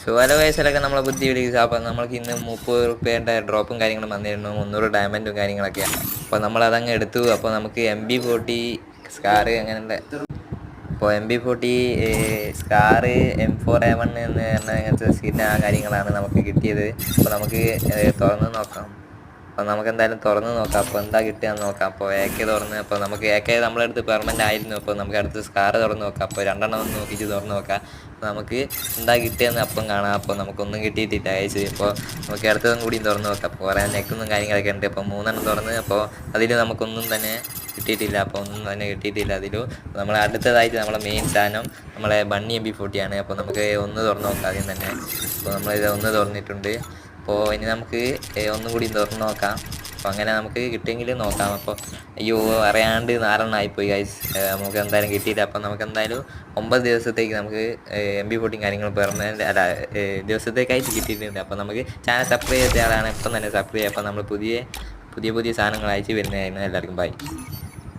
ഷുവല വയസ്സിലൊക്കെ നമ്മളെ ബുദ്ധി പിടിക്കുക. അപ്പോൾ നമ്മൾക്ക് ഇന്ന് 30 റുപ്യേൻ്റെ ഡ്രോപ്പും കാര്യങ്ങളും വന്നിരുന്നു, 300 ഡയമണ്ടും കാര്യങ്ങളൊക്കെ. അപ്പോൾ നമ്മളതങ്ങ് എടുത്തു. അപ്പോൾ നമുക്ക് MP40 സ്കാർ അങ്ങനെയുള്ള അപ്പോൾ MP40 സ്കാർ M4A1 എന്ന് പറഞ്ഞ അങ്ങനത്തെ സ്കിന്ന കാര്യങ്ങളാണ് നമുക്ക് കിട്ടിയത്. അപ്പോൾ നമുക്ക് തുറന്ന് നോക്കാം. അപ്പോൾ നമുക്ക് എന്തായാലും തുറന്ന് നോക്കാം. അപ്പോൾ എന്താ കിട്ടുകയെന്ന് നോക്കാം. അപ്പോൾ AK തുറന്ന്, അപ്പോൾ നമുക്ക് AK നമ്മളടുത്ത് പെർമനൻ്റ് ആയിരുന്നു. അപ്പോൾ നമുക്ക് അടുത്ത് സ്കാർ തുറന്ന് നോക്കാം. അപ്പോൾ 2 ഒന്ന് നോക്കിയിട്ട് തുറന്ന് നോക്കാം. അപ്പോൾ നമുക്ക് എന്താ കിട്ടിയെന്ന് അപ്പം കാണാം. അപ്പോൾ നമുക്കൊന്നും കിട്ടിയിട്ടില്ല കഴിച്ച്. ഇപ്പോൾ നമുക്ക് അടുത്തതും കൂടിയും തുറന്ന് നോക്കാം. അപ്പോൾ കുറേ നെക്കൊന്നും കാര്യങ്ങളൊക്കെ ഉണ്ട്. അപ്പോൾ 3 തുറന്ന്, അപ്പോൾ അതിൽ നമുക്കൊന്നും തന്നെ കിട്ടിയിട്ടില്ല. അപ്പോൾ ഒന്നും തന്നെ കിട്ടിയിട്ടില്ല അതിലും. നമ്മൾ അടുത്തതായിട്ട് നമ്മളെ മെയിൻ സാധനം നമ്മളെ ബണ്ണി MP40 ആണ്. അപ്പോൾ നമുക്ക് ഒന്ന് തുറന്ന് നോക്കാം ആദ്യം തന്നെ. അപ്പോൾ നമ്മളിത് ഒന്ന് തുറന്നിട്ടുണ്ട്. അപ്പോൾ ഇനി നമുക്ക് ഒന്നും കൂടി തുറന്ന് നോക്കാം. അപ്പോൾ അങ്ങനെ നമുക്ക് കിട്ടിയെങ്കിൽ നോക്കാം. അപ്പോൾ അയ്യോ അറിയാണ്ട് 4 ആയിപ്പോയി ഗൈസ്. നമുക്ക് എന്തായാലും കിട്ടിയില്ല. അപ്പോൾ നമുക്ക് എന്തായാലും 9 ദിവസത്തേക്ക് നമുക്ക് MP40 കാര്യങ്ങൾ പെർമനൻ്റ് അല്ല ദിവസത്തേക്കായിട്ട് കിട്ടിയിട്ടുണ്ട്. അപ്പോൾ നമുക്ക് ചാനൽ സബ്സ്ക്രൈബ് ചെയ്ത ആളാണ് ഇപ്പം തന്നെ സബ്സ്ക്രൈബ് ചെയ്യുക. അപ്പോൾ നമ്മൾ പുതിയ സാധനങ്ങൾ അയച്ച് വരുന്നതായിരുന്നു. എല്ലാവർക്കും ബൈ.